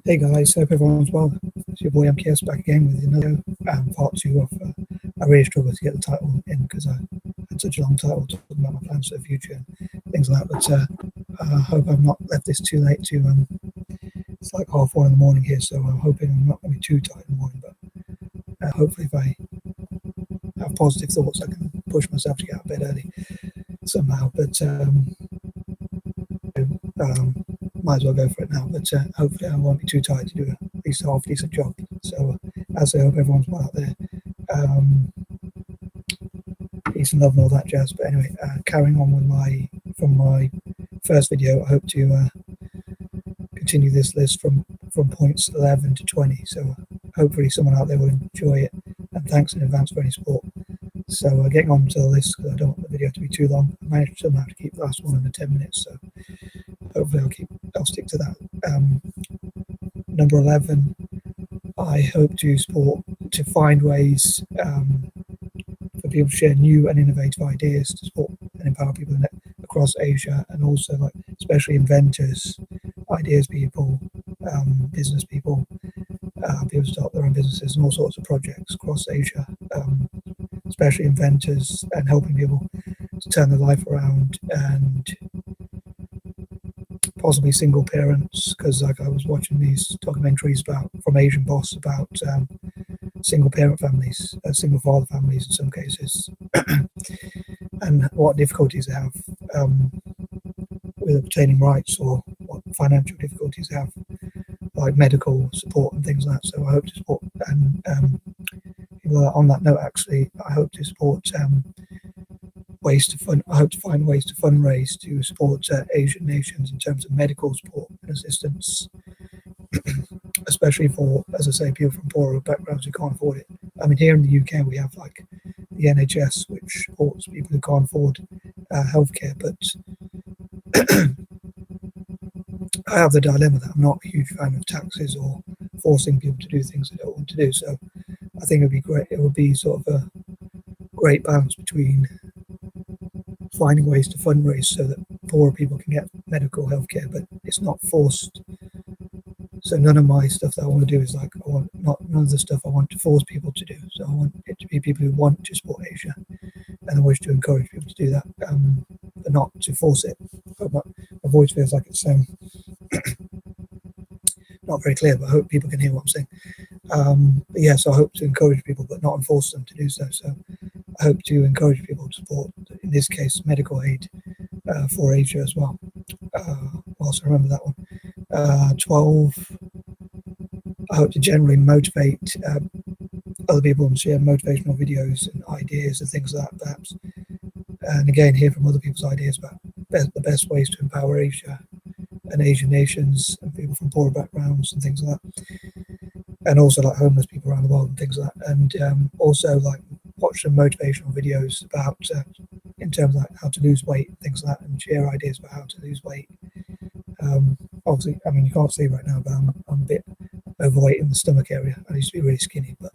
Hey guys, hope everyone's well. It's your boy A.S.A.P back again with another part 2 of I really struggled to get the title in because I had such a long title talking about my plans for the future and things like that. But I hope I've not left this too late to it's like 1:30 in the morning here, so I'm hoping I'm not going to be too tired in the morning. But hopefully if I have positive thoughts I can push myself to get out of bed early somehow. But might as well go for it now, but hopefully I won't be too tired to do at least a half decent job. So as I hope everyone's well out there, peace and love and all that jazz. But anyway, carrying on with from my first video, I hope to continue this list from points 11 to 20. So hopefully someone out there will enjoy it, and thanks in advance for any support. So getting on to the list, because I don't want the video to be too long. I managed somehow to keep the last one under 10 minutes, so hopefully I'll stick to that. Number 11, I hope to find ways for people to share new and innovative ideas to support and empower people across Asia, and also like especially inventors, ideas people, business people, people start their own businesses and all sorts of projects across Asia, especially inventors, and helping people to turn their life around, and possibly single parents, because like I was watching these documentaries from Asian Boss about single parent families, single father families in some cases, and what difficulties they have with obtaining rights, or what financial difficulties they have, like medical support and things like that. So I hope to support, and on that note, actually, I hope to support I hope to find ways to fundraise to support Asian nations in terms of medical support and assistance, especially for, as I say, people from poorer backgrounds who can't afford it. I mean, here in the UK, we have like the NHS, which supports people who can't afford healthcare, but I have the dilemma that I'm not a huge fan of taxes or forcing people to do things they don't want to do. So I think it'd be great. It would be sort of a great balance between finding ways to fundraise so that poorer people can get medical healthcare, but it's not forced. So none of my stuff that I want to do is like, none of the stuff I want to force people to do. So I want it to be people who want to support Asia, and I wish to encourage people to do that, but not to force it. My voice feels like it's not very clear, but I hope people can hear what I'm saying. But yeah, so I hope to encourage people, but not enforce them to do so. So I hope to encourage people to support, in this case, medical aid for Asia as well. Whilst I remember that one. 12, I hope to generally motivate other people and share motivational videos and ideas and things like that, perhaps. And again, hear from other people's ideas about the best ways to empower Asia and Asian nations and people from poorer backgrounds and things like that. And also like homeless people around the world and things like that. And also like watch some motivational videos about in terms of like how to lose weight, things like that, and share ideas about how to lose weight. Obviously, I mean, you can't see right now, but I'm a bit overweight in the stomach area. I used to be really skinny, but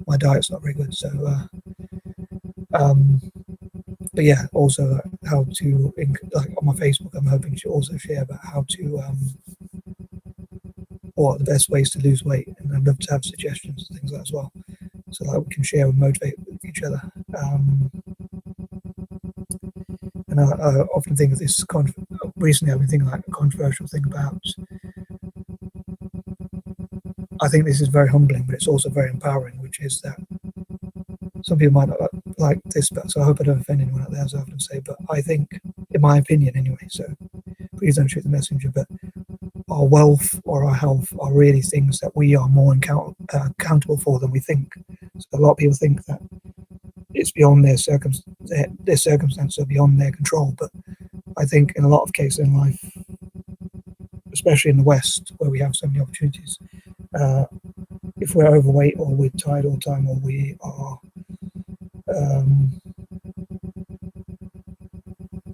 my diet's not very good. So but yeah, also how to, like on my Facebook, I'm hoping to also share about how to what are the best ways to lose weight, and I'd love to have suggestions and things like that as well, so that we can share and motivate each other. And I often think of this, recently I've been thinking like a controversial thing about, I think this is very humbling, but it's also very empowering, which is that some people might not like this, but so I hope I don't offend anyone out there, as I often say, but I think, in my opinion anyway, so please don't shoot the messenger, but our wealth or our health are really things that we are more accountable for than we think. So a lot of people think that it's beyond their circumstances are beyond their control, but I think in a lot of cases in life, especially in the West, where we have so many opportunities, if we're overweight or we're tired all the time, or we are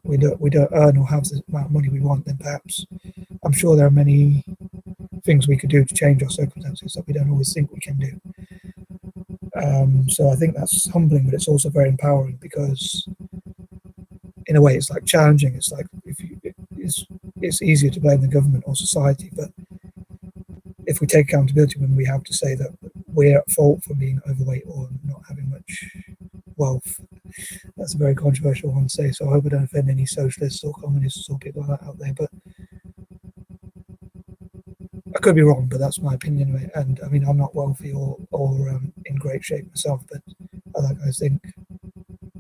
we don't earn or have the amount of money we want, then perhaps I'm sure there are many things we could do to change our circumstances that we don't always think we can do. So I think that's humbling, but it's also very empowering, because in a way it's like challenging. It's like it's easier to blame the government or society, but if we take accountability when we have to say that we're at fault for being overweight or not having much wealth. That's a very controversial one to say, so I hope I don't offend any socialists or communists or people like that out there, but I could be wrong, but that's my opinion of it. And I mean, I'm not wealthy or in great shape myself, but I think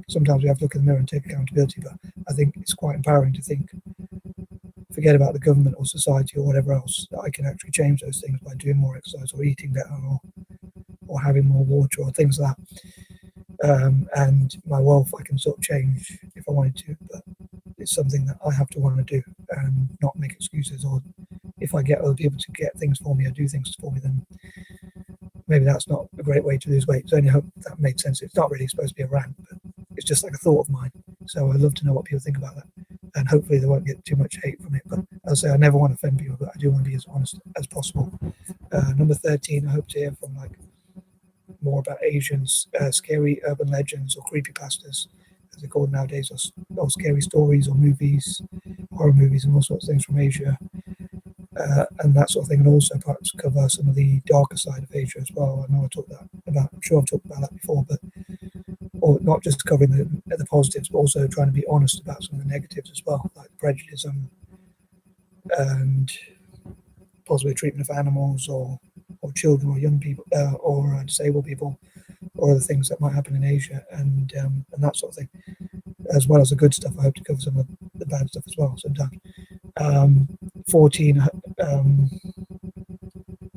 sometimes we have to look in the mirror and take accountability. But I think it's quite empowering to think, forget about the government or society or whatever else, that I can actually change those things by doing more exercise or eating better or having more water or things like that. And my wealth I can sort of change if I wanted to, but it's something that I have to want to do and not make excuses. Or if I get other people to get things for me or do things for me, then maybe that's not a great way to lose weight. So I only hope that made sense. It's not really supposed to be a rant, but it's just like a thought of mine. So I'd love to know what people think about that. And hopefully they won't get too much hate from it. But as I say, I never want to offend people, but I do want to be as honest as possible. Number 13, I hope to hear from more about Asians, scary urban legends or creepypastas, as they're called nowadays, or scary stories or movies, horror movies and all sorts of things from Asia. And that sort of thing, and also perhaps cover some of the darker side of Asia as well. I know I'm sure I've talked about that before, but or not just covering the positives, but also trying to be honest about some of the negatives as well, like prejudice and possibly treatment of animals or children or young people or disabled people, or other things that might happen in Asia and that sort of thing, as well as the good stuff. I hope to cover some of the bad stuff as well sometimes. 14,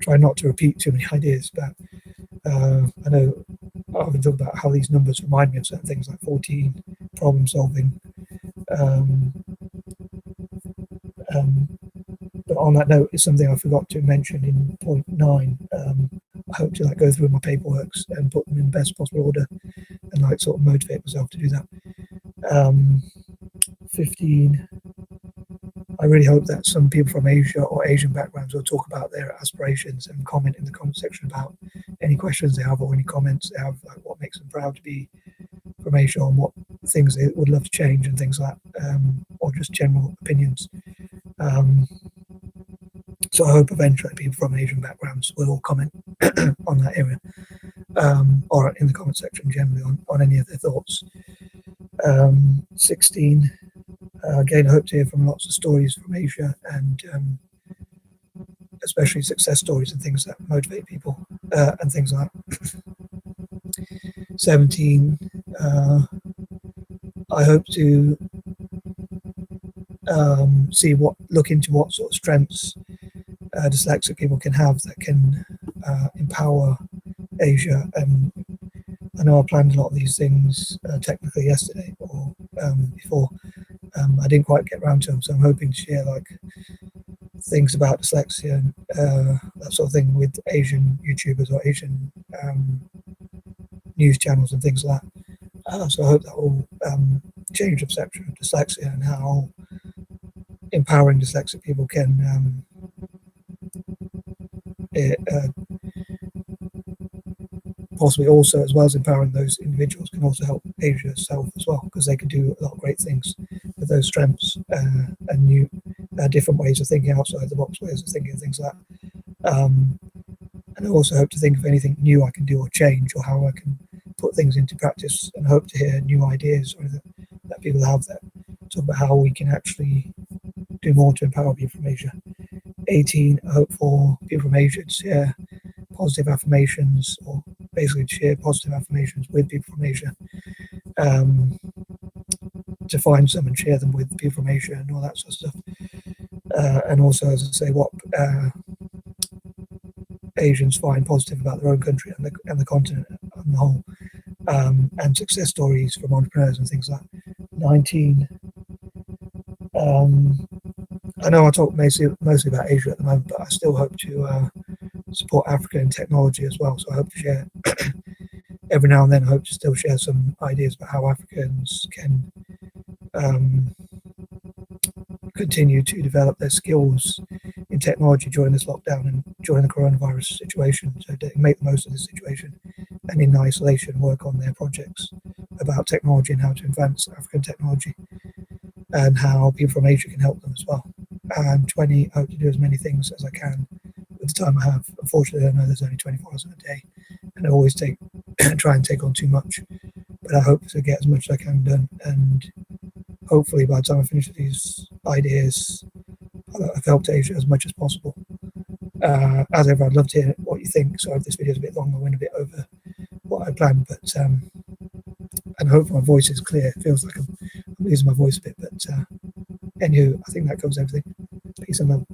try not to repeat too many ideas, but I know I often talk about how these numbers remind me of certain things, like 14, problem solving. But on that note, it's something I forgot to mention in point 9. I hope to go through my paperworks and put them in the best possible order and sort of motivate myself to do that. 15, I really hope that some people from Asia or Asian backgrounds will talk about their aspirations and comment in the comment section about any questions they have or any comments they have, like what makes them proud to be from Asia and what things they would love to change and things like that, or just general opinions. So I hope eventually people from Asian backgrounds will all comment on that area, or in the comment section generally on any of their thoughts. 16, again, I hope to hear from lots of stories from Asia and especially success stories and things that motivate people and things like that. 17, I hope to look into what sort of strengths dyslexic people can have that can empower Asia. And I know I planned a lot of these things technically yesterday or before. I didn't quite get around to them, so I'm hoping to share things about dyslexia and that sort of thing with Asian YouTubers or Asian news channels and things like that. So I hope that will change the perception of dyslexia and how empowering dyslexic people can possibly also, as well as empowering those individuals, can also help Asia itself as well, because they can do a lot of great things with those strengths and new different ways of thinking, outside the box ways of thinking, things like that. And I also hope to think of anything new I can do or change, or how I can put things into practice, and hope to hear new ideas or that people have that talk about how we can actually do more to empower people from Asia. 18, I hope for people from Asia to share positive affirmations, or basically to share positive affirmations with people from Asia, to find some and share them with people from Asia and all that sort of stuff. And also, as I say, what Asians find positive about their own country and the continent on the whole, and success stories from entrepreneurs and things like that. 19, I know I talk mostly about Asia at the moment, but I still hope to support Africa in technology as well. So I hope to share every now and then. I hope to still share some ideas about how Africans can continue to develop their skills in technology during this lockdown and during the coronavirus situation, so they make the most of this situation and in isolation work on their projects about technology and how to advance African technology and how people from Asia can help them as well. And 20, I hope to do as many things as I can with with the time I have. Unfortunately, I know there's only 24 hours in a day, and I always try and take on too much. But I hope to get as much as I can done, and hopefully by the time I finish with these ideas, I've helped Asia as much as possible. As ever, I'd love to hear what you think. So if this video is a bit long, I went a bit over what I planned, but and I hope my voice is clear. It feels like I'm losing my voice a bit, but anywho, I think that covers everything. Peace and love.